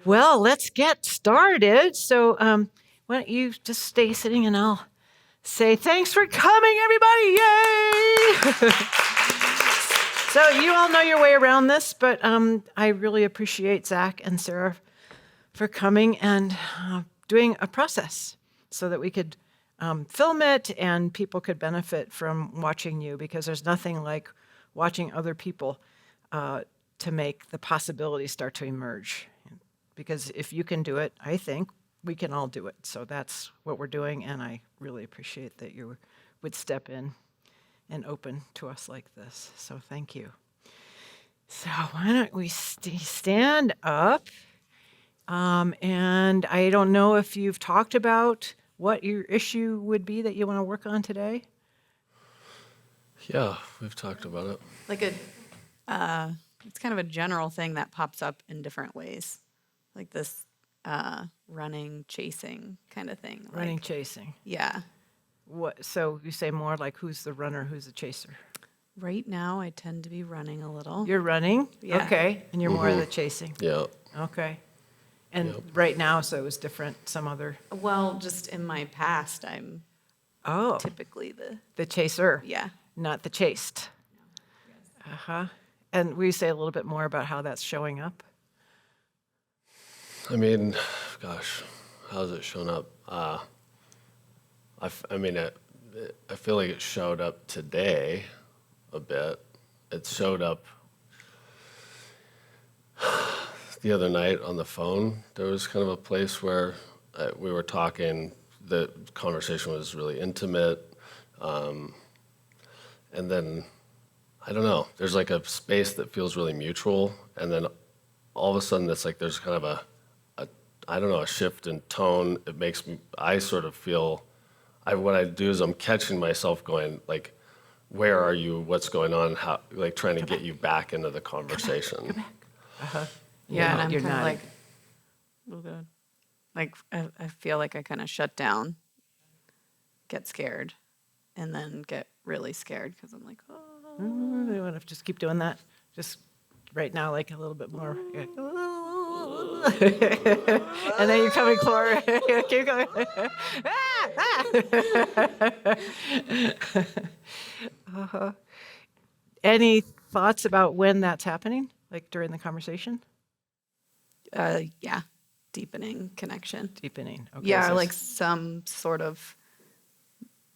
Well, let's get started. So, why don't you just stay sitting and I'll say thanks for coming, everybody. Yay! So, you all know your way around this, but I really appreciate Zach and Sarah for coming and doing a process so that we could film it and people could benefit from watching you, because there's nothing like watching other people to make the possibilities start to emerge. Because if you can do it, I think we can all do it. So that's what we're doing, and I really appreciate that you would step in and open to us like this. So thank you. So why don't we stand up? And I don't know if you've talked about what your issue would be that you want to work on today. Yeah, we've talked about it. It's kind of a general thing that pops up in different ways, like this running, chasing kind of thing. Running, chasing. Yeah. What? So you say more like who's the runner, who's the chaser? Right now, I tend to be running a little. You're running? Yeah. Okay. And you're more of the chasing? Yeah. Okay. And Yep. right now, so it was different, some other... Well, just in my past, I'm Oh, typically the chaser, yeah. not the chased. Uh-huh. And will you say a little bit more about how that's showing up? I mean, gosh, how's it shown up? I feel like it showed up today a bit. It showed up the other night on the phone. There was kind of a place where we were talking. The conversation was really intimate. And then, I don't know, there's like a space that feels really mutual. And then all of a sudden it's like there's kind of a shift in tone. It makes me, I sort of feel, what I do is I'm catching myself going like, where are you? What's going on? How, like trying to get you back into the conversation. Come back. Uh-huh. Yeah, and I'm You're kind of nodding. like, oh God. Like, I feel like I kind of shut down, get scared, and then get really scared because I'm like, oh. You want to just keep doing that? Just right now, like a little bit more. And then you're coming closer. Keep going. Uh-huh. Any thoughts about when that's happening, like during the conversation? Yeah, deepening connection. Deepening. Okay, Yeah, so like some sort of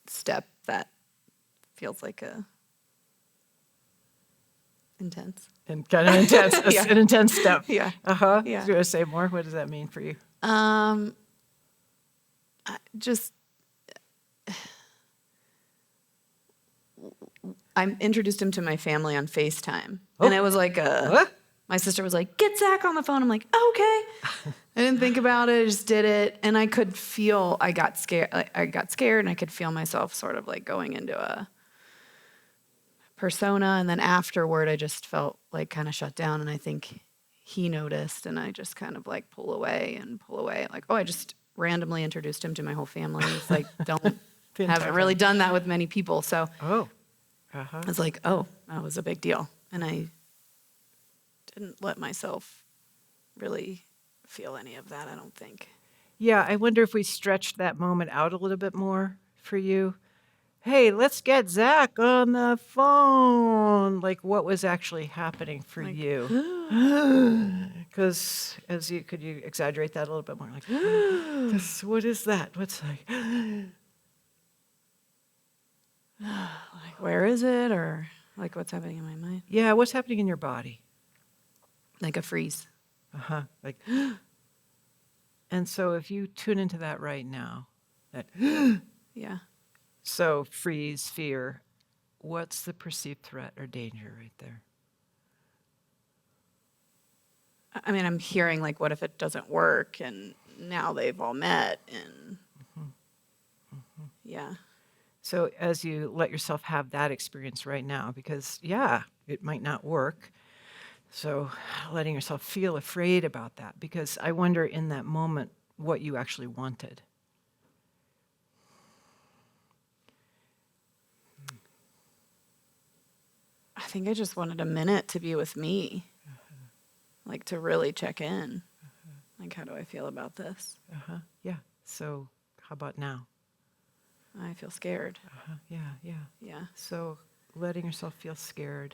step that feels like a intense. and kind of intense, Yeah. an intense step. Yeah. Uh-huh. Yeah. You want to say more? What does that mean for you? Just I introduced him to my family on FaceTime, and it was like What? my sister was like, "Get Zach on the phone." I'm like, "Okay." I didn't think about it; I just did it, and I could feel I got scared. And I could feel myself sort of like going into a persona, and then afterward, I just felt like kind of shut down, and I think he noticed, and I just kind of like pull away, like, oh, I just randomly introduced him to my whole family. It's like haven't really done that with many people, so Oh. Uh-huh. I was like, oh, that was a big deal. And I didn't let myself really feel any of that, I don't think. Yeah, I wonder if we stretched that moment out a little bit more for you. Hey, let's get Zach on the phone. Like, what was actually happening for Like, you? Because could you exaggerate that a little bit more? Like, what is that? What's like? Like, where is it? Or like, what's happening in my mind? Yeah, what's happening in your body? Like a freeze. Uh-huh. Like, and so if you tune into that right now, that Yeah. so freeze, fear, what's the perceived threat or danger right there? I mean, I'm hearing like, what if it doesn't work? And now they've all met, and yeah. So as you let yourself have that experience right now, because yeah, it might not work. So letting yourself feel afraid about that, because I wonder in that moment what you actually wanted. I think I just wanted a minute to be with me, like to really check in. like, how do I feel about this? Yeah. So how about now? I feel scared. Yeah. Yeah. So letting yourself feel scared.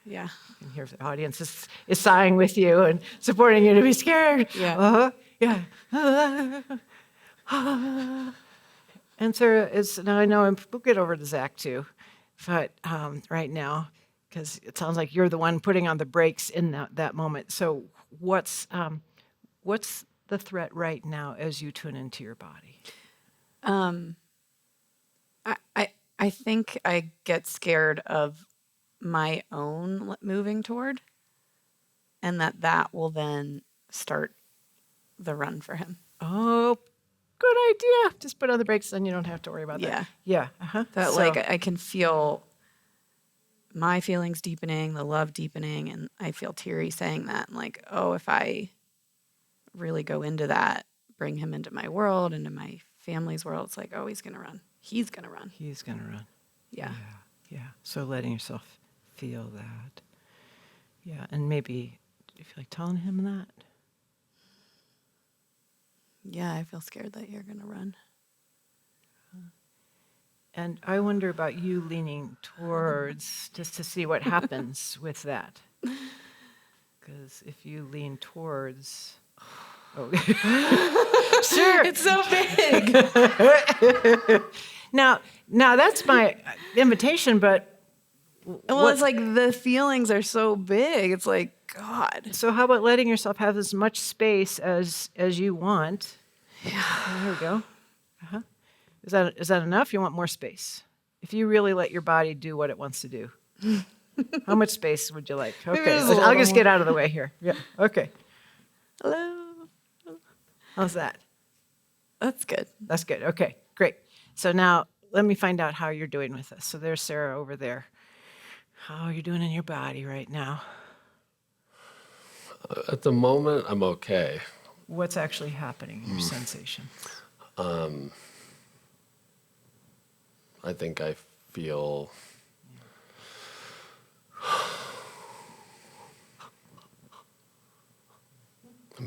Yeah. And here's the audience is sighing with you and supporting you to be scared. Yeah. Yeah. And Sarah is, now I know, and we'll get over to Zach too, but right now, because it sounds like you're the one putting on the brakes in that moment. So what's the threat right now as you tune into your body? I think I get scared of my own moving toward, and that will then start the run for him. Oh, good idea. Just put on the brakes, then you don't have to worry about Yeah. that. Yeah. That So- like I can feel my feelings deepening, the love deepening, and I feel teary saying that. And like, oh, if I really go into that, bring him into my world, into my family's world, it's like, oh, he's gonna run. He's gonna run. He's going to run. Yeah. Yeah. So letting yourself feel that. Yeah. And maybe, do you feel like telling him that? Yeah, I feel scared that you're gonna run. And I wonder about you leaning towards, just to see what happens with that. Because if you lean towards, oh, sure. It's so big. Now that's my invitation, but Well, it's like the feelings are so big. It's like, God. so how about letting yourself have as much space as you want? Yeah. There we go. Is that enough? You want more space? If you really let your body do what it wants to do, how much space would you like? Maybe Okay, just a I'll little just more. get out of the way here. Yeah. Okay. Hello. How's that? That's good. That's good. Okay, great. So now let me find out how you're doing with this. So there's Sarah over there. How are you doing in your body right now? At the moment, I'm okay. What's actually happening in your sensation? I think I feel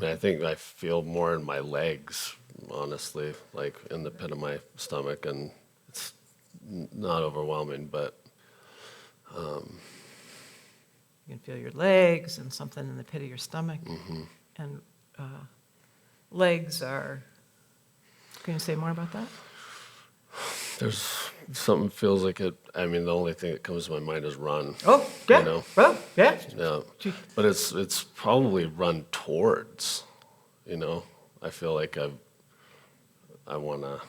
I think I feel more in my legs, honestly, like in the pit of my stomach, and it's not overwhelming, but You can feel your legs and something in the pit of your stomach. And legs are, can you say more about that? there's something feels like it. I mean, the only thing that comes to my mind is run. Oh, yeah. You know? Oh, yeah. Yeah, but it's probably run towards. You know, I feel like I want to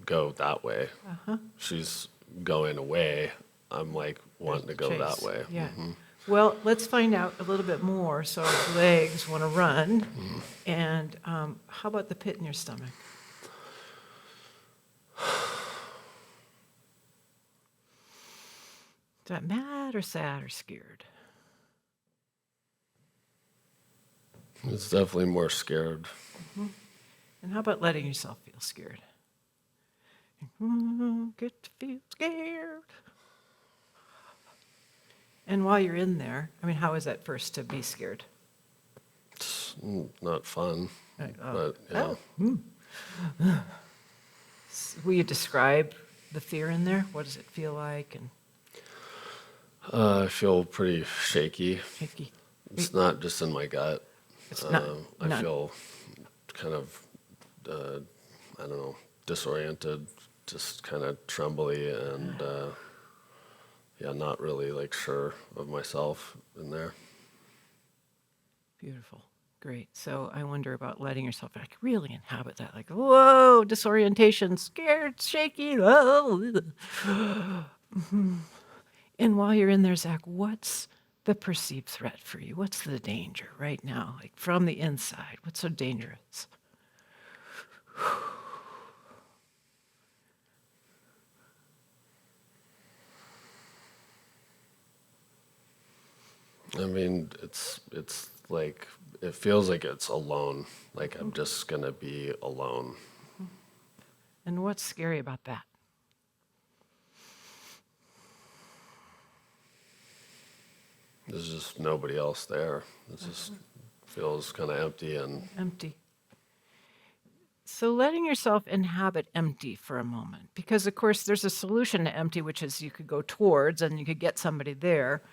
go that way. She's going away. I'm like wanting to go Chase. that way. Yeah. Well, let's find out a little bit more. So legs want to run. And how about the pit in your stomach? Is that mad or sad or scared? It's definitely more scared. And how about letting yourself feel scared? Get to feel scared. And while you're in there, I mean, how is that first to be scared? It's not fun, Right, but you know. Will you describe the fear in there? What does it feel like? And I feel pretty shaky. shaky. It's not just in my gut. It's not. I feel kind of, I don't know, disoriented, just kind of trembly, and not really like sure of myself in there. Beautiful. Great. So I wonder about letting yourself like really inhabit that, like, whoa, disorientation, scared, shaky. Whoa. And while you're in there, Zach, what's the perceived threat for you? What's the danger right now, like from the inside? What's so dangerous? I mean, it's like it feels like it's alone. Like I'm just gonna be alone. And what's scary about that? there's just nobody else there. It just feels kind of empty and Empty. So letting yourself inhabit empty for a moment, because of course there's a solution to empty, which is you could go towards and you could get somebody there,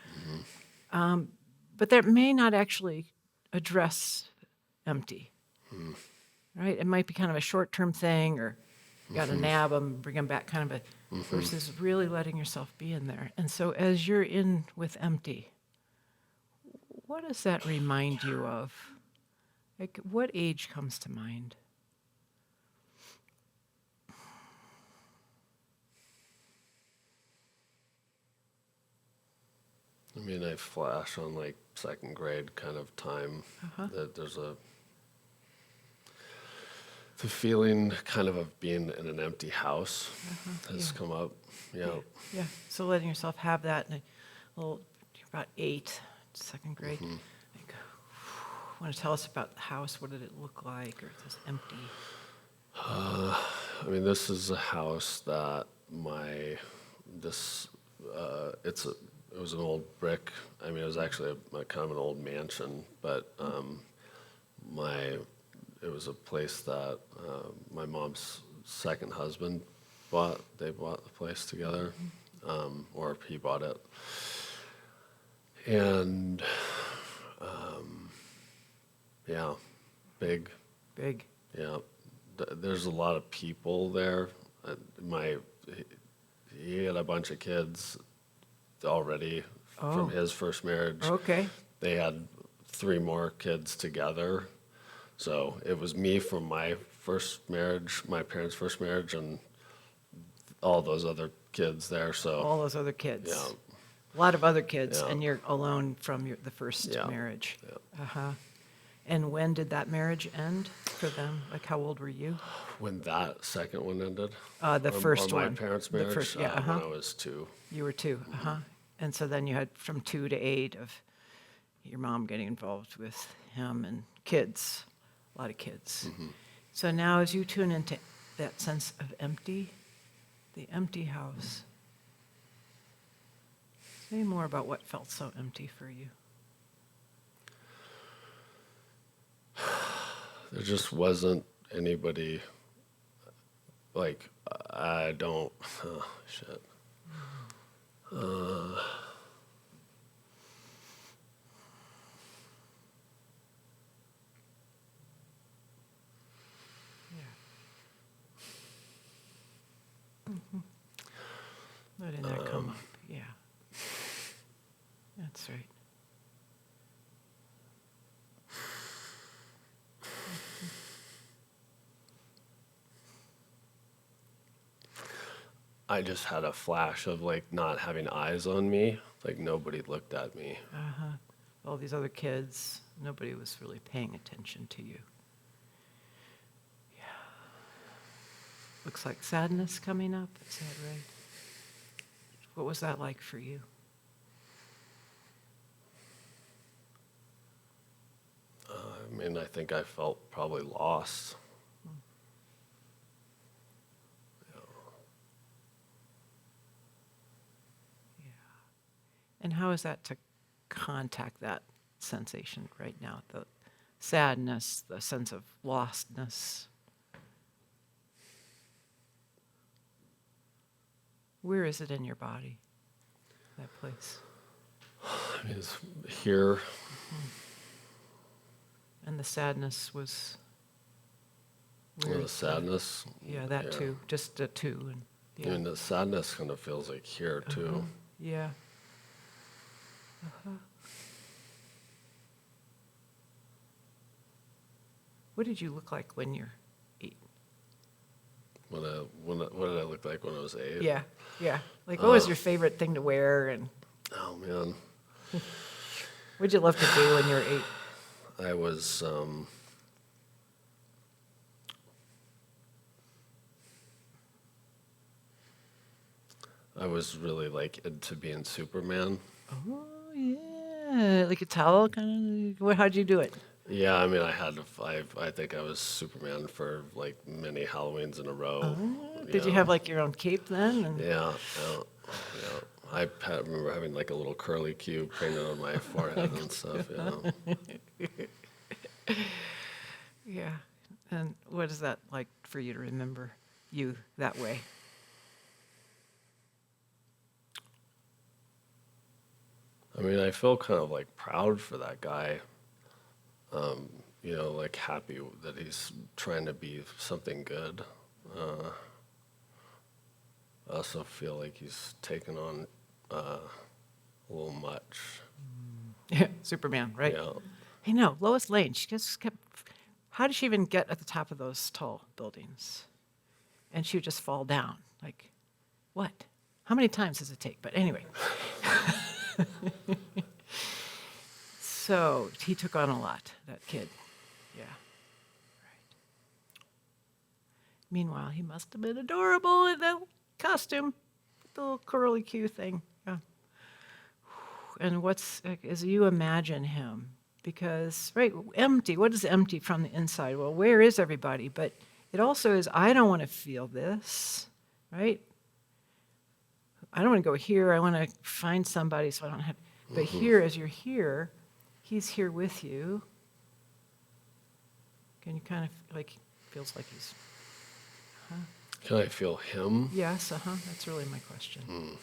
but that may not actually address empty, right? It might be kind of a short-term thing, or you got to nab them, bring them back, kind of a versus really letting yourself be in there. And so as you're in with empty, what does that remind you of? Like, what age comes to mind? I mean, I flash on like second grade kind of time that there's the feeling kind of being in an empty house has come up. Yeah. Yeah. So letting yourself have that, and you're about 8, second grade. Like, want to tell us about the house? What did it look like, or just empty? I mean, this is a house that it was an old brick. I mean, it was actually kind of an old mansion, but it was a place that my mom's second husband bought. They bought the place together, or he bought it. And yeah, big. Big. Yeah, there's a lot of people there. He had a bunch of kids already from his first marriage. Okay. They had 3 more kids together. So it was me from my first marriage, my parents' first marriage, and all those other kids there. So All those other kids. yeah, A lot of other kids, Yeah. and you're alone from the first Yeah. marriage. Yeah. And when did that marriage end for them? Like, how old were you? when that second one ended, The first or my one. parents' The marriage, first- yeah, when I was 2. You were 2. And so then you had from 2 to 8 of your mom getting involved with him and kids, a lot of kids. So now as you tune into that sense of empty, the empty house, say more about what felt so empty for you. There just wasn't anybody. Like, I don't. Oh, shit. Letting that come up, yeah. That's right. I just had a flash of like not having eyes on me. Like nobody looked at me. All these other kids, nobody was really paying attention to you. Yeah. Looks like sadness coming up, is that right? What was that like for you? I mean, I think I felt probably lost. And how is that to contact that sensation right now? The sadness, the sense of lostness. Where is it in your body, that place? I mean, it's here. And the sadness was Well, the sadness. Yeah, that too. Just a 2. And, I mean, the sadness kind of feels like here too. Yeah. What did you look like when you're 8? What did I look like when I was 8? Yeah, yeah. Like, what was your favorite thing to wear, and Oh man, what'd you love to do when you were 8? I was. I was really like into being Superman. Oh yeah, like a towel kind of. How'd you do it? Yeah, I mean, I think I was Superman for like many Halloweens in a row. Did you have like your own cape then? And Yeah, yeah, yeah. I remember having like a little curly Q painted on my forehead and stuff. Yeah. And what is that like for you to remember you that way? I mean, I feel kind of like proud for that guy. Like happy that he's trying to be something good. I also feel like he's taken on a little much. Superman, right? Yeah. I know, Lois Lane, she just kept, how did she even get at the top of those tall buildings? And she would just fall down. Like, what? How many times does it take? But anyway. So he took on a lot, that kid. Yeah. Right. Meanwhile, he must have been adorable in that costume, the little curly Q thing. Yeah. And as you imagine him, because, right, empty, what is empty from the inside? Well, where is everybody? But it also is, I don't want to feel this, right? I don't want to go here. I want to find somebody so I don't have, but here, as you're here, he's here with you. Can you kind of, like, feels like he's, Can I feel him? yes, that's really my question.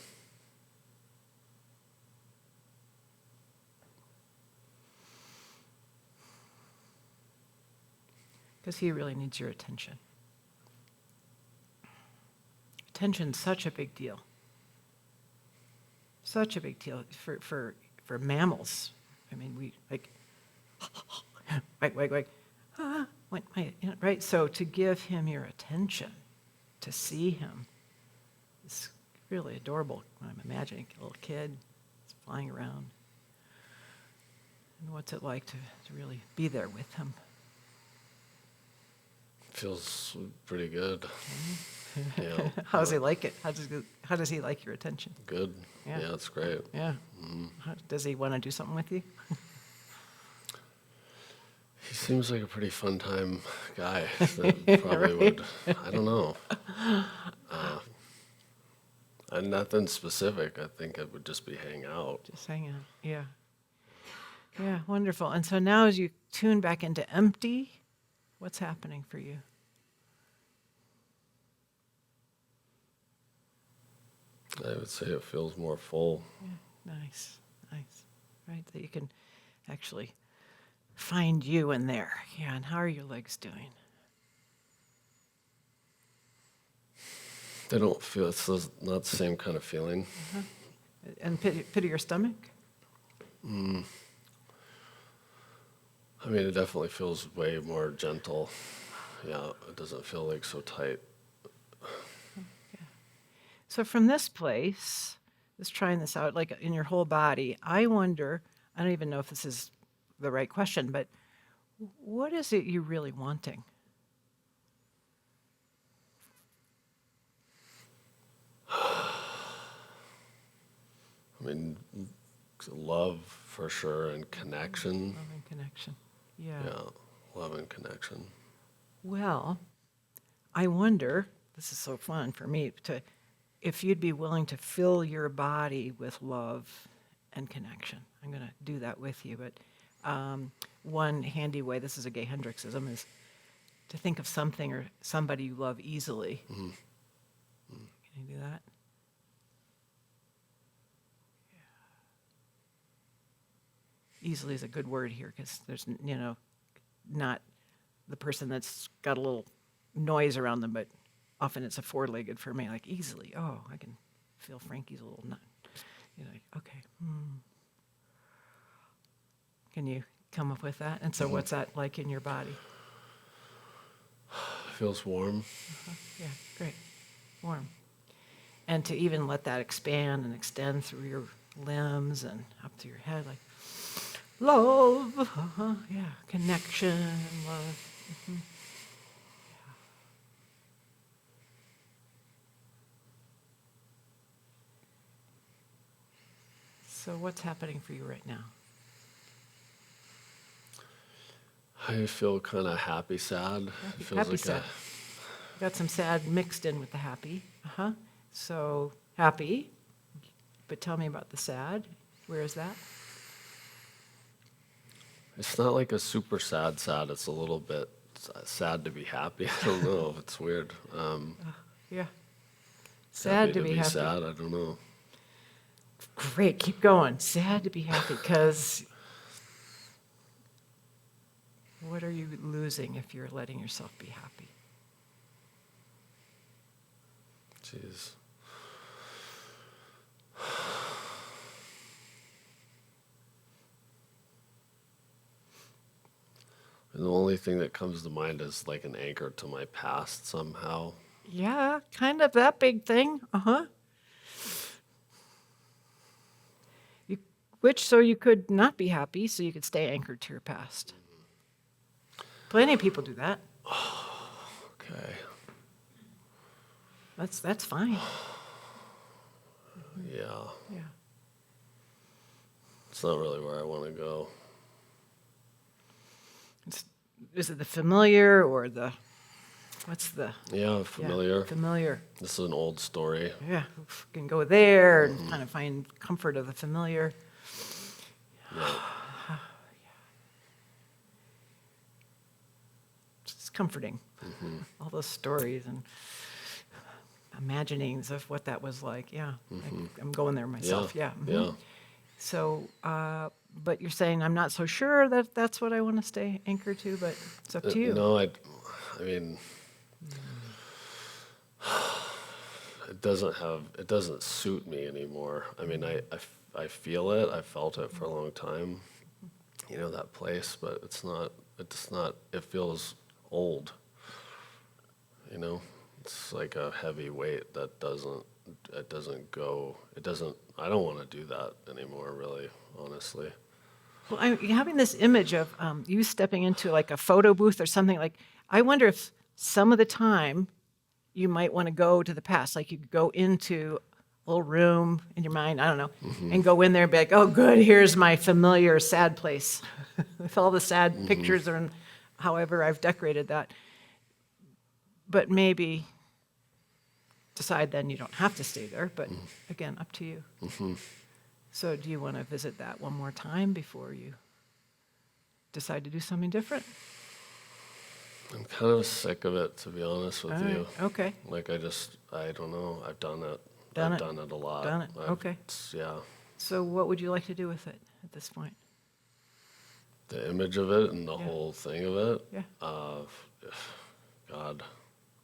Because he really needs your attention. Attention's such a big deal. Such a big deal for mammals. I mean, we like, wait, right? So to give him your attention, to see him, is really adorable. I'm imagining a little kid flying around. And what's it like to really be there with him? Feels pretty good. Yeah. How does he like it? How does he like your attention? Good. Yeah. Yeah, it's great. Yeah. Does he want to do something with you? He seems like a pretty fun time guy. That probably would. I don't know. And nothing specific. I think it would just be hang out. Just hang out. Yeah. Yeah, wonderful. And so now as you tune back into empty, what's happening for you? I would say it feels more full. Yeah, nice. Right, that you can actually find you in there. Yeah, and how are your legs doing? They don't feel, it's not the same kind of feeling. And pit of your stomach? I mean, it definitely feels way more gentle. Yeah, it doesn't feel like so tight. So from this place, just trying this out, like in your whole body, I wonder, I don't even know if this is the right question, but what is it you're really wanting? I mean, love for sure and connection. Love and connection. Yeah. Yeah, love and connection. Well, I wonder, this is so fun for me, if you'd be willing to fill your body with love and connection. I'm going to do that with you, but one handy way, this is a gay Hendrixism, is to think of something or somebody you love easily. Can you do that? Yeah. Easily is a good word here because there's, not the person that's got a little noise around them, but often it's a four-legged for me, like easily. Oh, I can feel Frankie's a little nut. Okay. Can you come up with that? And so what's that like in your body? Feels warm. Yeah, great. Warm. And to even let that expand and extend through your limbs and up to your head, like love. Yeah, connection, love. Yeah. So what's happening for you right now? I feel kind of happy, sad. It feels Happy, like sad. Got some sad mixed in with the happy. So happy. But tell me about the sad. Where is that? It's not like a super sad. It's a little bit sad to be happy. I don't know. It's weird. Yeah. Sad Happy to be happy. sad. I don't know. Great, keep going. Sad to be happy, because what are you losing if you're letting yourself be happy? Jeez. And the only thing that comes to mind is like an anchor to my past somehow. Yeah, kind of that big thing. Uh-huh. So you could not be happy, so you could stay anchored to your past. Plenty of people do that. Okay. That's fine. Yeah. Yeah. It's not really where I want to go. Is it the familiar or Yeah, familiar. Yeah, familiar. This is an old story. Yeah, we can go there and kind of find comfort of the familiar. Yeah. It's comforting. All those stories and imaginings of what that was like. Yeah, I'm going there myself. Yeah. Yeah. So, but you're saying I'm not so sure that that's what I want to stay anchored to, but it's up to you. No, I mean, it doesn't suit me anymore. I mean, I feel it. I felt it for a long time. You know, that place, but it feels old. You know, it's like a heavy weight that I don't want to do that anymore, really, honestly. Well, I'm having this image of you stepping into like a photo booth or something. Like, I wonder if some of the time you might want to go to the past. Like, you could go into a little room in your mind, I don't know, and go in there and be like, oh, good, here's my familiar sad place with all the sad pictures and however I've decorated that. But maybe decide then you don't have to stay there, but again, up to you. So do you want to visit that one more time before you decide to do something different? I'm kind of sick of it, to be honest with you. Okay. Like, I don't know. I've done it. Done I've it. done it a lot. Done it. Okay. Yeah. So what would you like to do with it at this point? The image of it and the whole thing of it. Yeah. God,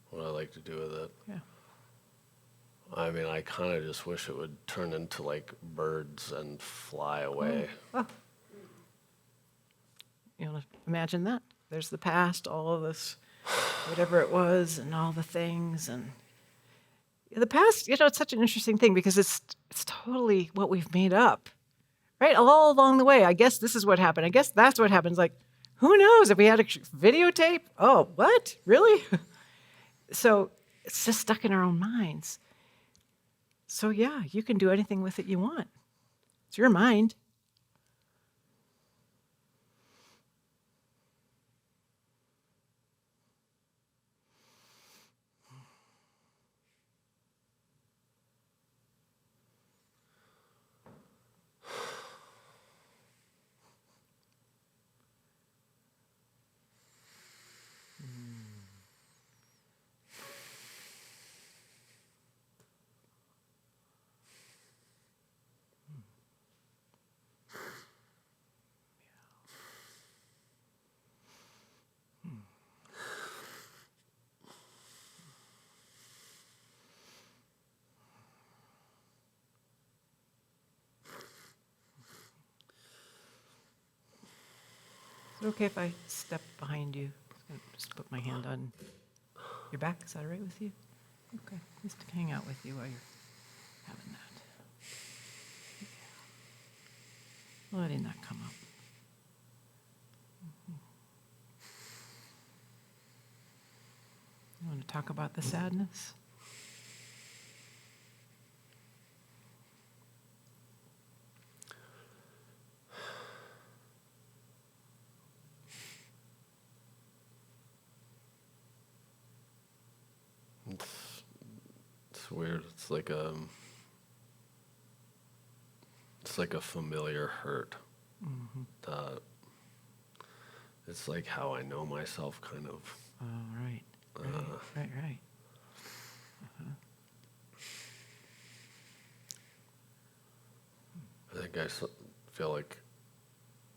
what do I like to do with it? Yeah. I mean, I kind of just wish it would turn into like birds and fly away. Oh. You know, imagine that. There's the past, all of this, whatever it was, and all the things. And the past, you know, it's such an interesting thing because it's totally what we've made up, right? All along the way, I guess this is what happened. I guess that's what happens. Like, who knows if we had a videotape? Oh, what? Really? So it's just stuck in our own minds. So yeah, you can do anything with it you want. It's your mind. Is it okay if I step behind you? I'm gonna just put my hand on your back. Is that all right with you? Okay. Just to hang out with you while you're having that. Yeah. Letting that come up. You want to talk about the sadness? It's weird. It's like it's like a familiar hurt. That it's like how I know myself, kind of. Oh, right. Right. I think I feel like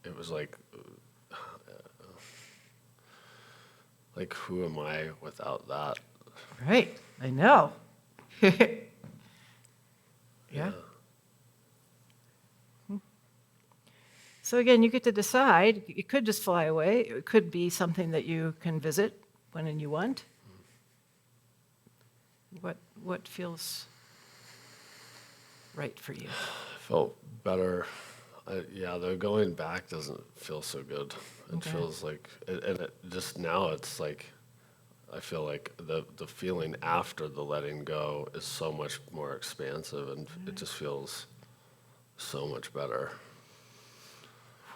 it was like who am I without that? Right. I know. Yeah. So again, you get to decide. You could just fly away. It could be something that you can visit when you want. What feels right for you? I felt better. The going back doesn't feel so good. It Okay. feels like, and it just now it's like, I feel like the feeling after the letting go is so much more expansive, and it just feels so much better.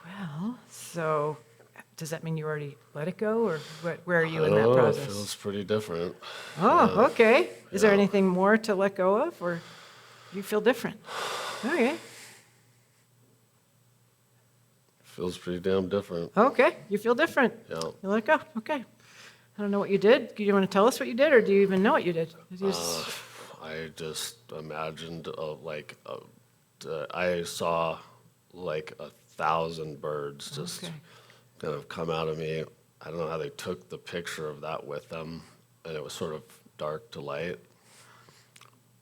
Well, so does that mean you already let it go, or where are you I in don't that know, process? It feels pretty different. Oh, okay. Is there yeah. anything more to let go of, or you feel different? Okay. Feels pretty damn different. Okay, you feel different. Yeah. You let go. Okay. I don't know what you did. Do you want to tell us what you did, or do you even know what you did? Did you just- I just imagined I saw like 1,000 birds just Okay. kind of come out of me. I don't know how they took the picture of that with them, and it was sort of dark to light,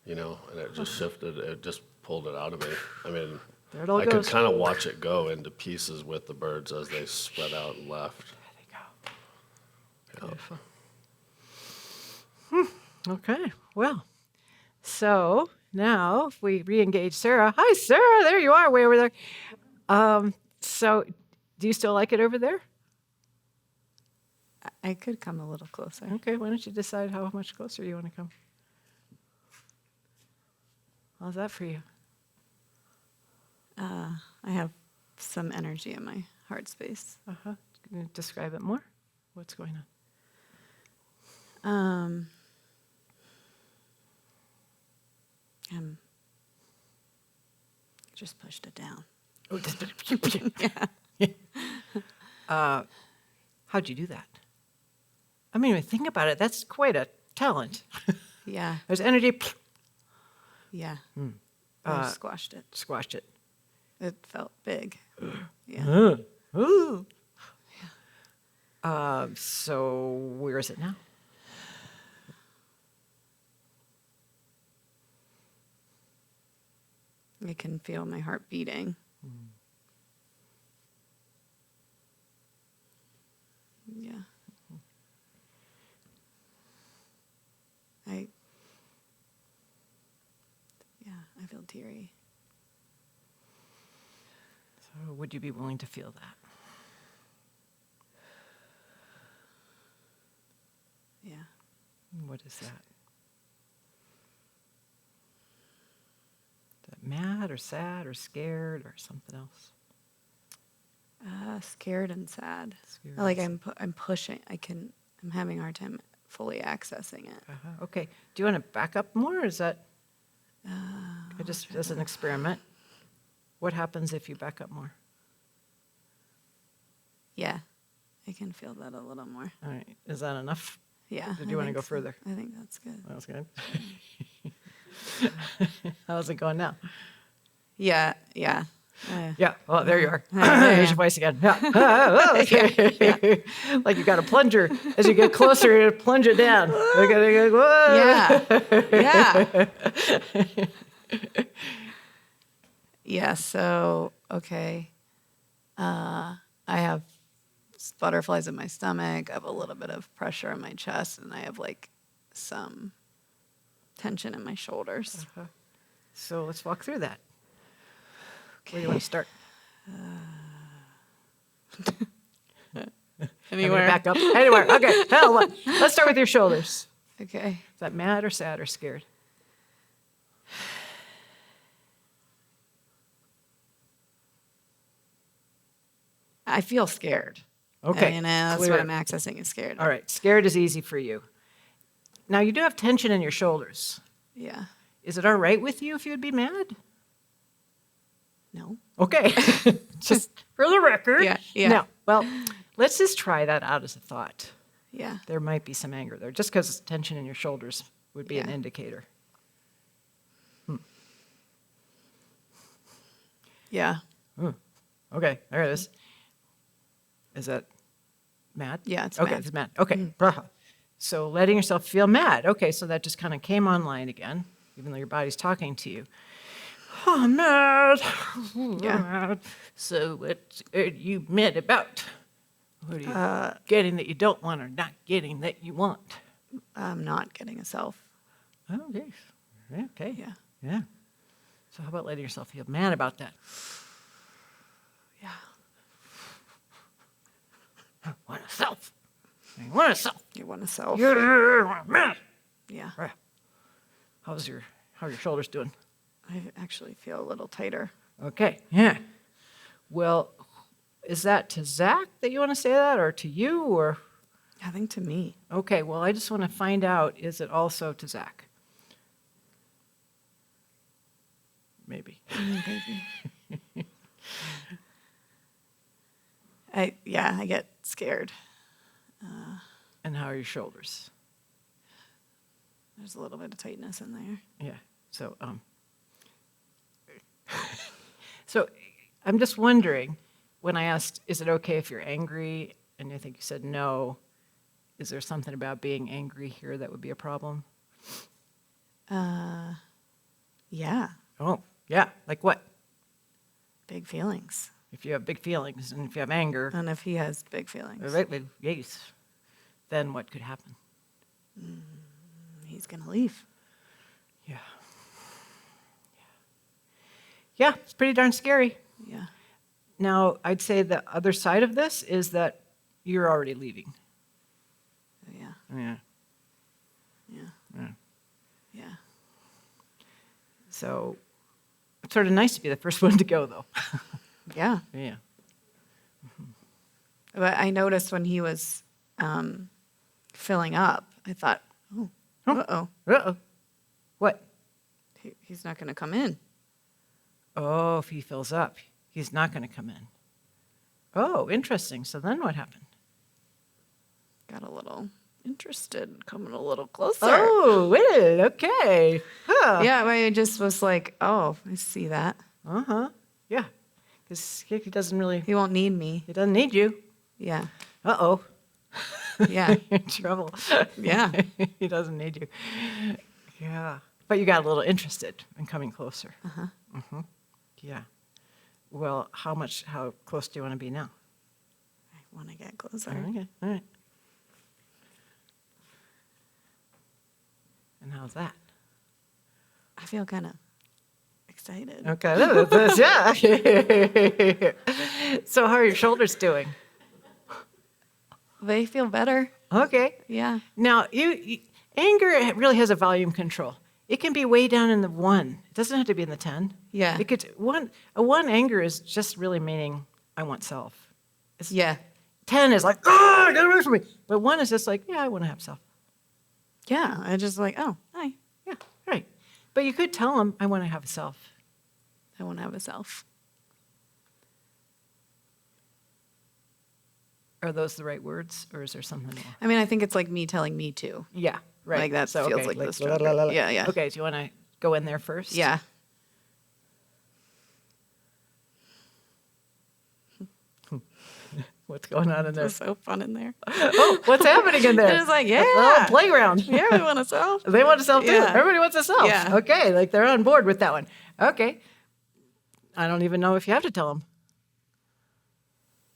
and it just shifted. It just pulled it out of me. I mean, There it all I could goes. kind of watch it go into pieces with the birds as they spread out and left. There they go. Yeah. Beautiful. Okay, well, so now if we re-engage Sarah. Hi, Sarah, there you are, way over there. So do you still like it over there? I could come a little closer. Okay, why don't you decide how much closer you want to come? How's that for you? I have some energy in my heart space. Uh-huh. Can you describe it more? What's going on? Just pushed it down. Oh, just Yeah. how'd you do that? I mean, when you think about it, that's quite a talent. Yeah. There's energy, Yeah. I squashed it. squashed it. It felt big. Yeah. Ooh. So where is it now? I can feel my heart beating. Yeah. I feel teary. So would you be willing to feel that? Yeah. What is that? Is that mad or sad or scared or something else? Scared and sad. Scared Like and I'm pushing. I'm having a hard time fully accessing it. Okay. Do you want to back up more? Or is that just as an experiment? What happens if you back up more? Yeah. I can feel that a little more. All right. Is that enough? Yeah. Or do you want to go further? I think that's good. That was good. How's it going now? Yeah. Yeah. Yeah. Oh, there you are. Yeah. There's your voice again. Yeah. Okay. Like you got a plunger. As you get closer, you plunge it down. Okay, whoa. Yeah. Yeah. Yeah. So, okay. I have butterflies in my stomach. I have a little bit of pressure in my chest, and I have like some tension in my shoulders. So let's walk through that. Where do you want to start? Anywhere. Back up. Anywhere. Okay. Hell, let's start with your shoulders. Okay. Is that mad or sad or scared? I feel scared. Okay. I mean, that's clear. what I'm accessing is scared. All right. Scared is easy for you. Now, you do have tension in your shoulders. Yeah. Is it all right with you if you would be mad? No. Okay. Just for the record. Yeah. No. Well, let's just try that out as a thought. Yeah. There might be some anger there. Just because tension in your shoulders would be an Yeah. indicator. Yeah. Okay, there it is. Is that mad? Yeah, it's okay, mad. it's mad. Okay. So letting yourself feel mad. Okay, so that just kind of came online again, even though your body's talking to you. Oh, I'm mad. Yeah. Mad. So what are you mad about? What are you getting that you don't want or not getting that you want? I'm not getting a self. Oh, yes. Yeah, okay. Yeah. Yeah. So how about letting yourself feel mad about that? Yeah. I want a self. I want a self. You want a self. Yeah, mad. Yeah. How are your shoulders doing? I actually feel a little tighter. Okay, yeah. Well, is that to Zach that you want to say that, or to you, or? I think to me. Okay, well, I just want to find out, is it also to Zach? Maybe. Maybe. I get scared. And how are your shoulders? There's a little bit of tightness in there. Yeah, so, so I'm just wondering, when I asked, is it okay if you're angry, and I think you said no, is there something about being angry here that would be a problem? Yeah. Oh, yeah, like what? Big feelings. If you have big feelings and if you have anger, And if he has big feelings, yes, then what could happen? he's going to leave. Yeah. Yeah, it's pretty darn scary. Yeah. Now, I'd say the other side of this is that you're already leaving. Yeah. Yeah. Yeah. Yeah. Yeah. So it's sort of nice to be the first one to go, though. Yeah. Yeah. But I noticed when he was filling up, I thought, uh-oh, Uh-oh. What? he's not going to come in. Oh, if he fills up, he's not going to come in. Oh, interesting. So then what happened? Got a little interested, coming a little closer. Oh, well, okay. Huh. Yeah, but I just was like, oh, I see that. Uh-huh. Yeah. Because he doesn't really, He won't need me. he doesn't need you. Yeah. Uh-oh. Yeah. In trouble. Yeah. He doesn't need you. Yeah. But you got a little interested in coming closer. Uh-huh. Mm-hmm. Yeah. Well, how close do you want to be now? I want to get closer. Okay. All right. And how's that? I feel kind of excited. Okay. Yeah. So how are your shoulders doing? They feel better. Okay. Yeah. Now, anger really has a volume control. It can be way down in the 1. It doesn't have to be in the 10. Yeah. It could a 1 anger is just really meaning I want self. Yeah. 10 is like, oh, get away from me. But 1 is just like, yeah, I want to have self. Yeah. I just like, oh, hi. Yeah, right. But you could tell them, I want to have self. I want to have a self. Are those the right words, or is there something more? I mean, I think it's like me telling me to. Yeah, right. Like that feels like the la, stronger. la, la, la. Yeah, yeah. Okay, do you want to go in there first? Yeah. What's going on in there? It's so fun in there. Oh, what's happening in there? It's like, A little yeah. playground. Yeah, we want a self. They want a self too. Yeah. Everybody wants a self. Yeah. Okay, like they're on board with that one. Okay. I don't even know if you have to tell them.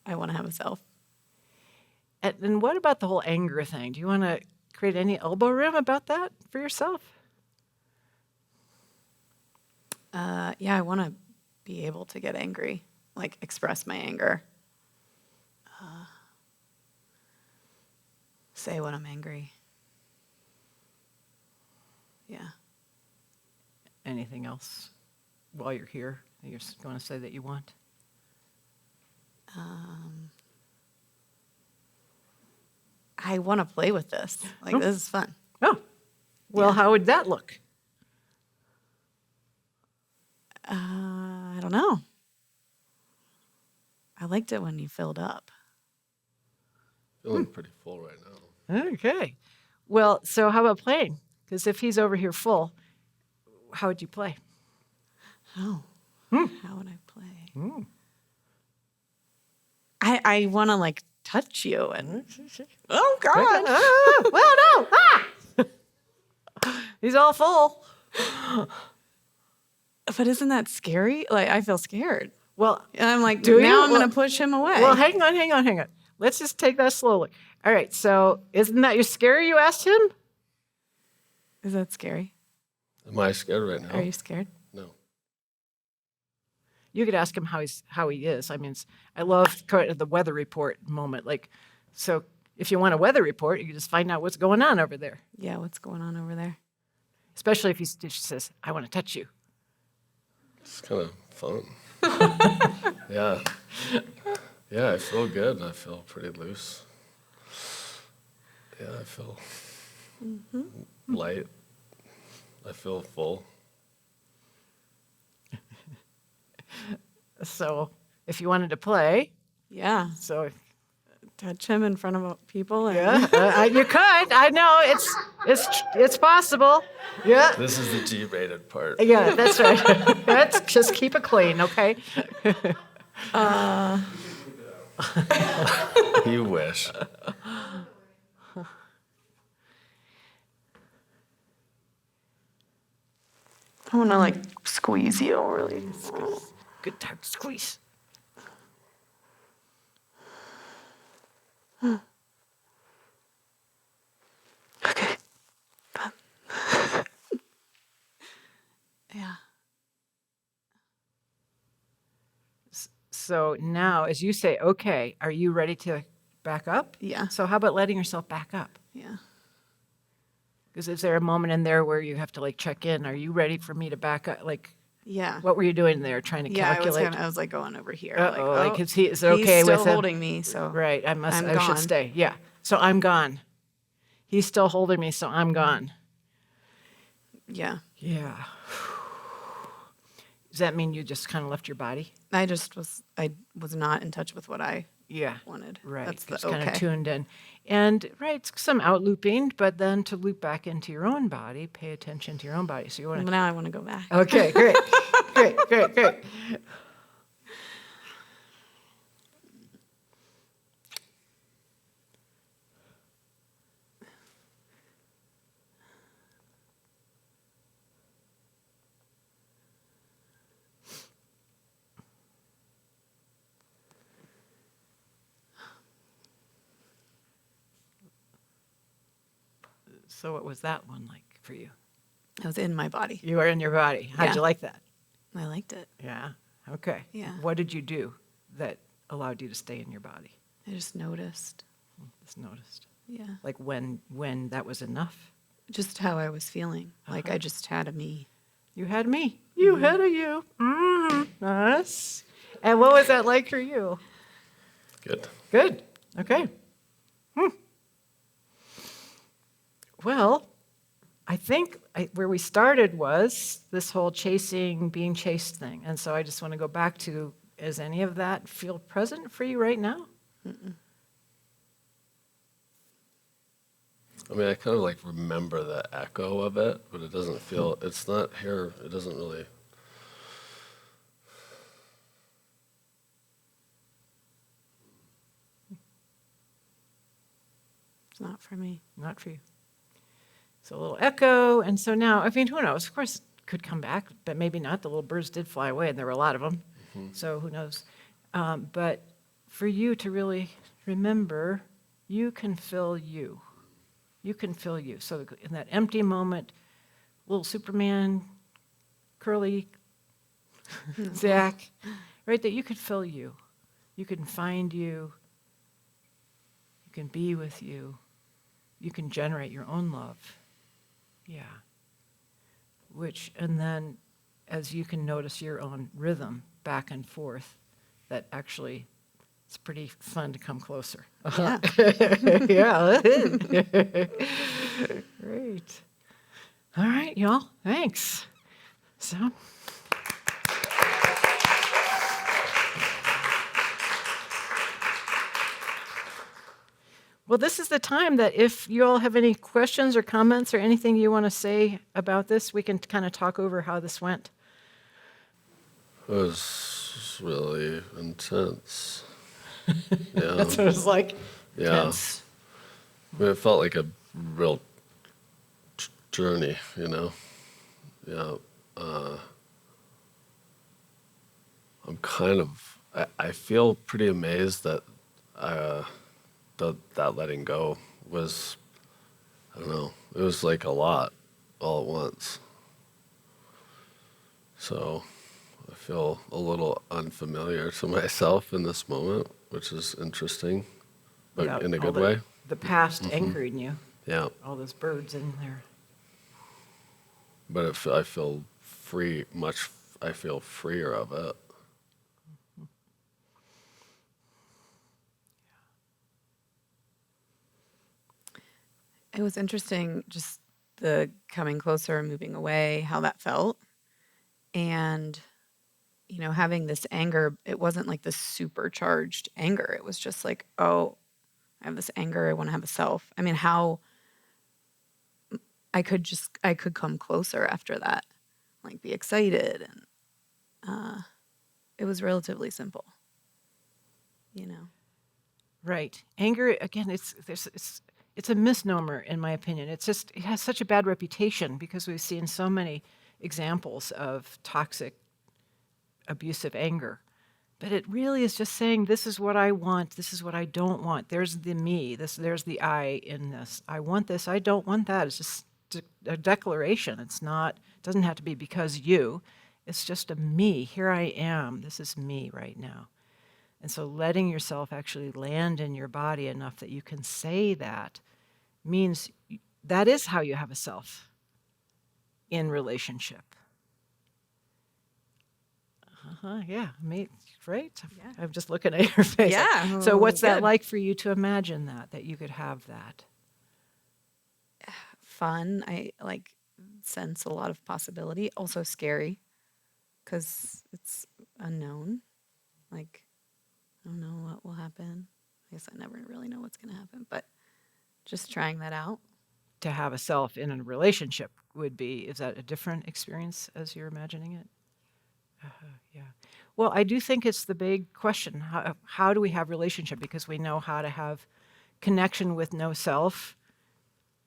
I want to have a self. And what about the whole anger thing? Do you want to create any elbow room about that for yourself? Yeah, I want to be able to get angry, like express my anger. Say when I'm angry. Yeah. Anything else while you're here that you're going to say that you want? I want to play with this. Like, this is fun. Oh, well, Yeah. how would that look? I don't know. I liked it when you filled up. Feeling pretty full right now. Okay. Well, so how about playing? Because if he's over here full, how would you play? Oh, how would I play? I want to like touch you and. Oh God! Well, no. He's all full. But isn't that scary? Like I feel scared. Well, And I'm like, do now you? I'm going to push him away. Well, hang on. Let's just take that slowly. All right. So, isn't that scary? You asked him. Is that scary? Am I scared right now? Are you scared? No. You could ask him how he is. I mean, I love the weather report moment. Like, so if you want a weather report, you can just find out what's going on over there. Yeah, what's going on over there? Especially if he says, "I want to touch you." It's kind of fun. Yeah. Yeah, I feel good. I feel pretty loose. Yeah, I feel light. I feel full. So, if you wanted to play, Yeah. so Touch him in front of people. And yeah, you could. I know it's possible. Yeah. This is the G-rated part. Yeah, that's right. Let's just keep it clean, okay? You wish. I want to like squeeze you really. Good time to squeeze. Okay. Yeah. So now, as you say, okay, are you ready to back up? Yeah. So how about letting yourself back up? Yeah. Because is there a moment in there where you have to like check in? Are you ready for me to back up? Like, Yeah. what were you doing there? Trying to Yeah, calculate? I was like going over here. Uh-oh, like, like, is it okay he's with still him? holding me, so Right, I I'm should gone. stay. Yeah. So I'm gone. He's still holding me, so I'm gone. Yeah. Yeah. Does that mean you just kind of left your body? I was not in touch with what I Yeah. wanted. Right. That's the Just kind of okay. tuned in. And right, some out looping, but then to loop back into your own body, pay attention to your own body. So you want to Now I want to go back. Okay, great. Great. So what was that one like for you? I was in my body. You were in your body. How'd Yeah. you like that? I liked it. Yeah. Okay. Yeah. What did you do that allowed you to stay in your body? I just noticed. Just noticed. Yeah. Like when that was enough? Just how I was feeling. Like I just had a me. You had me. You had a you. Nice. And what was that like for you? Good. Good. Okay. Well, I think where we started was this whole being chased thing. And so I just want to go back to, does any of that feel present for you right now? Mm-mm. I mean, I kind of like remember the echo of it, but it doesn't feel, it's not here, it doesn't really. It's not for me. Not for you. So a little echo. And so now, I mean, who knows? Of course, it could come back, but maybe not. The little birds did fly away, and there were a lot of them. So who knows? But for you to really remember, you can fill you. You can fill you. So in that empty moment, little Superman, curly Zach, right, that you could fill you. You can find you. You can be with you. You can generate your own love. Yeah. And then as you can notice your own rhythm back and forth, that actually it's pretty fun to come closer. Yeah. Yeah. Great. All right, y'all. Thanks. So. Well, this is the time that if you all have any questions or comments or anything you want to say about this, we can kind of talk over how this went. It was really intense. Yeah. That's what it was like. Yeah. Tense. I mean, it felt like a real journey, you know? Yeah. I feel pretty amazed that that letting go was, I don't know, it was like a lot all at once. So I feel a little unfamiliar to myself in this moment, which is interesting, but Without in a all good way. The past anchoring you, Yeah. all those birds in there. But I feel free, I feel freer of it. It was interesting, just the coming closer and moving away, how that felt. And, having this anger, it wasn't like this supercharged anger. It was just like, oh, I have this anger. I want to have a self. I mean, how I could come closer after that, like be excited. And it was relatively simple, Right. Anger, again, it's a misnomer, in my opinion. It has such a bad reputation because we've seen so many examples of toxic, abusive anger. But it really is just saying, this is what I want, this is what I don't want. There's the me, there's the I in this. I want this, I don't want that. It's just a declaration. It doesn't have to be because you. It's just a me. Here I am. This is me right now. And so letting yourself actually land in your body enough that you can say that means that is how you have a self in relationship. Yeah, me, right? Yeah. I'm just looking at your face. Yeah. So what's that Good. like for you to imagine that you could have that? Fun. I sense a lot of possibility. Also scary because it's unknown. Like, I don't know what will happen. I guess I never really know what's going to happen, but just trying that out. To have a self in a relationship is that a different experience as you're imagining it? Yeah. Well, I do think it's the big question. How do we have relationship? Because we know how to have connection with no self.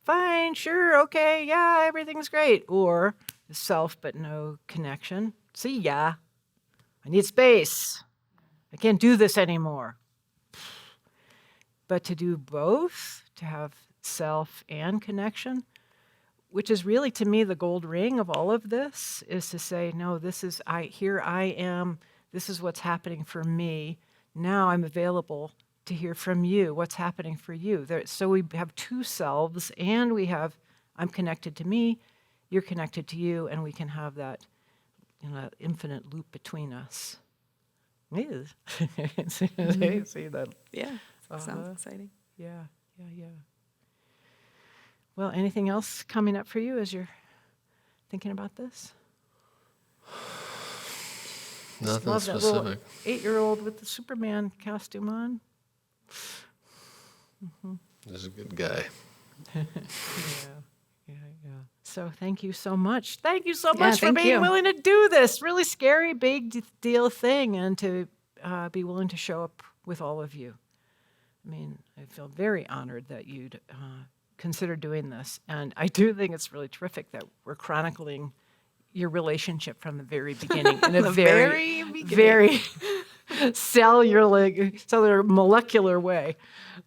Fine, sure, okay, yeah, everything's great. Or self but no connection. See ya. I need space. I can't do this anymore. But to do both, to have self and connection, which is really to me the gold ring of all of this, is to say, no, here I am, this is what's happening for me. Now I'm available to hear from you, what's happening for you. So we have two selves, and I'm connected to me, you're connected to you, and we can have that infinite loop between us. See that? Yeah. Sounds exciting. Yeah. Well, anything else coming up for you as you're thinking about this? Nothing Love that little specific. 8-year-old with the Superman costume on. He's a good guy. Yeah. So thank you so much. Thank you so much for thank being you. willing to do this really scary, big deal thing, and to be willing to show up with all of you. I mean, I feel very honored that you'd consider doing this. And I do think it's really terrific that we're chronicling your relationship from the very beginning in a very cellular, molecular way.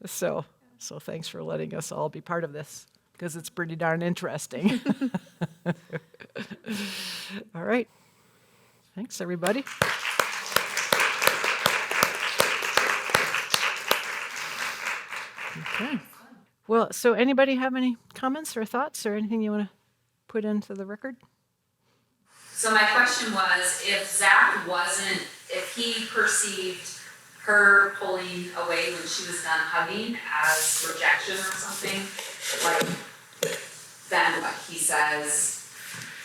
So thanks for letting us all be part of this, because it's pretty darn interesting. All right. Thanks, everybody. Okay. Well, so anybody have any comments or thoughts or anything you want to put into the record? So my question was, if he perceived her pulling away when she was done hugging as rejection or something, then what? He says,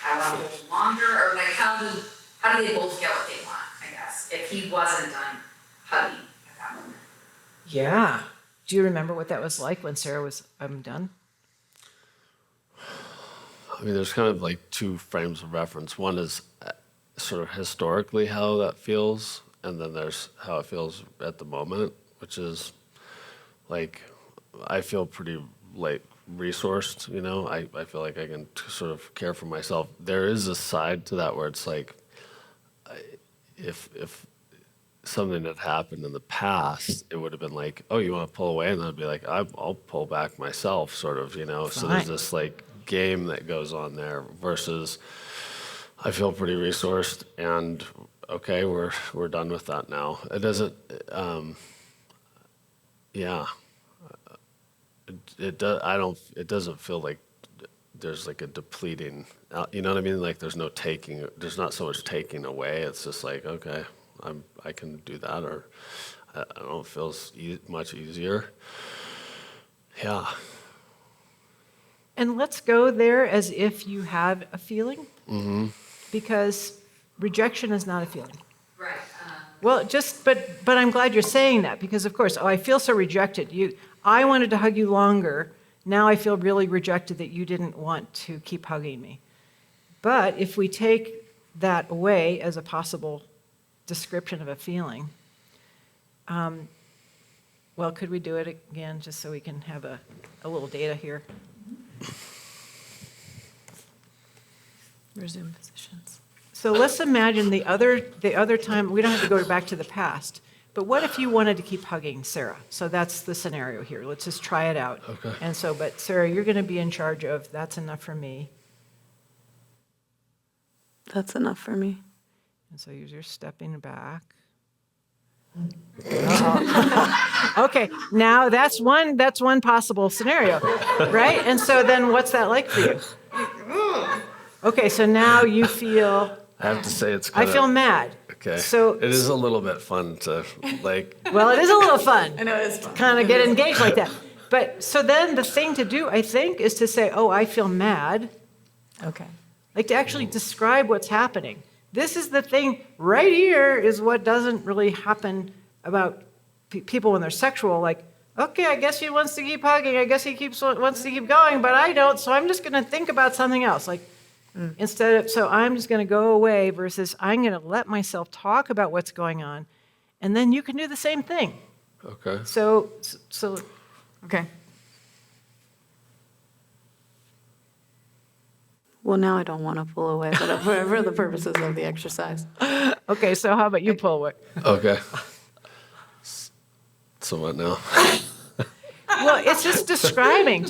I want to hold longer, or how do they both get what they want, I guess, if he wasn't done hugging at that moment? Yeah. Do you remember what that was like when Sarah was, I'm done? I mean, there's kind of like two frames of reference. One is sort of historically how that feels, and then there's how it feels at the moment, which is like, I feel pretty like resourced, you know? I feel like I can sort of care for myself. There is a side to that where it's like, if something had happened in the past, it would have been like, oh, you want to pull away? And I'd be like, I'll pull back myself, sort of, you know? So there's Fine. this like game that goes on there versus I feel pretty resourced and okay, we're done with that now. It doesn't, yeah. It does. I don't. It doesn't feel like there's like a depleting. You know what I mean? Like there's no taking. There's not so much taking away. It's just like okay, I can do that, or I don't know. It feels much easier. Yeah. And let's go there as if you have a feeling, because rejection is not a feeling. Right. Well, but I'm glad you're saying that because, of course, I feel so rejected. I wanted to hug you longer. Now I feel really rejected that you didn't want to keep hugging me. But if we take that away as a possible description of a feeling, well, could we do it again just so we can have a little data here? Resume positions. So let's imagine the other time, we don't have to go back to the past, but what if you wanted to keep hugging Sarah? So that's the scenario here. Let's just try it out. Okay. And so, but Sarah, you're going to be in charge of that's enough for me. That's enough for me. And so you're stepping back. Uh-oh. Okay, now that's one possible scenario, right? And so then what's that like for you? Okay, so now you feel, I have to say it's I kind feel mad. Okay. So it is a little bit fun to like. well, it is a little fun. I know it's fun. Kind of get engaged like that. But so then the thing to do, I think, is to say, oh, I feel mad. Okay. Like to actually describe what's happening. This is the thing right here is what doesn't really happen about people when they're sexual. Like, okay, I guess he wants to keep hugging. I guess he wants to keep going, but I don't. So I'm just going to think about something else. Like instead of, so I'm just going to go away versus I'm going to let myself talk about what's going on. And then you can do the same thing. Okay. So Okay. Well, now I don't want to pull away, but for the purposes of the exercise. okay, so how about you pull away? Okay. So what now? Well, it's just describing.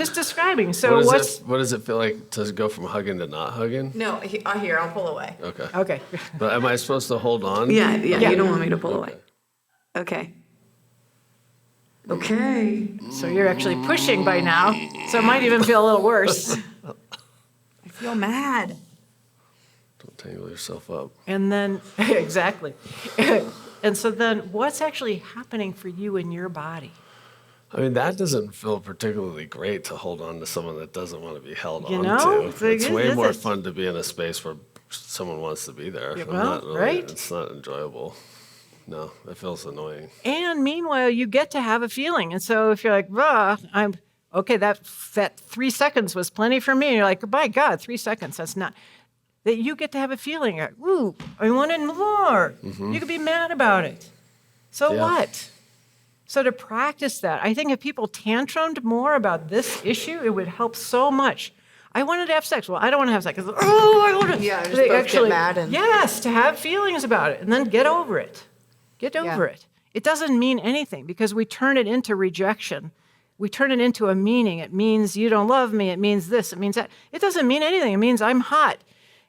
So What does it feel like to go from hugging to not hugging? No, here, I'll pull away. Okay. Okay. But am I supposed to hold on? Yeah, you don't want me to pull away. Okay. Okay. So you're actually pushing by now. So it might even feel a little worse. I feel mad. Don't tangle yourself up. And then, exactly. And so then what's actually happening for you in your body? I mean, that doesn't feel particularly great to hold on to someone that doesn't want to be held You on know? to. It's way Is more it? fun to be in a space where someone wants to be there. Yeah, I'm well, not really- right? It's not enjoyable. No, it feels annoying. And meanwhile, you get to have a feeling. And so if you're like, I'm okay, that 3 seconds was plenty for me. You're like, by God, 3 seconds, that's not. That you get to have a feeling, like, ooh, I wanted more. You could be mad about it. So Yeah. what? So to practice that, I think if people tantrumed more about this issue, it would help so much. I wanted to have sex. Well, I don't want to have sex. Oh, I want to. Yeah, just both get mad and- Yes, to have feelings about it and then get over it. Get over it. It doesn't mean anything because we turn it into rejection. We turn it into a meaning. It means you don't love me. It means this. It means that. It doesn't mean anything. It means I'm hot.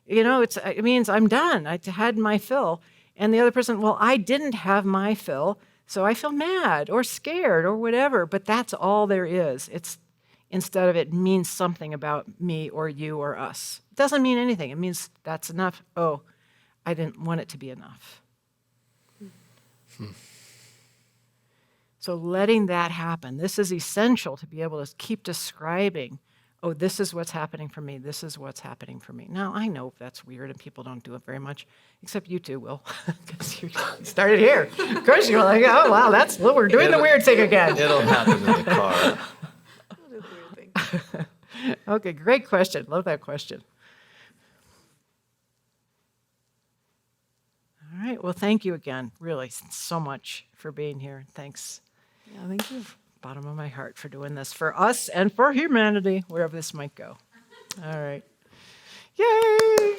You know, it means I'm done. I had my fill. And the other person, well, I didn't have my fill, so I feel mad or scared or whatever. But that's all there is. It's instead of it means something about me or you or us. It doesn't mean anything. It means that's enough. Oh, I didn't want it to be enough. So letting that happen, this is essential to be able to keep describing oh, this is what's happening for me. This is what's happening for me. Now, I know that's weird and people don't do it very much, except you two will, because you started here. Of course, you're like, oh, wow, we're doing the weird thing again. It'll happen in the car. Okay, great question. Love that question. All right, well, thank you again, really, so much for being here. Thanks. Yeah, thank you. Bottom of my heart for doing this for us and for humanity, wherever this might go. All right. Yay!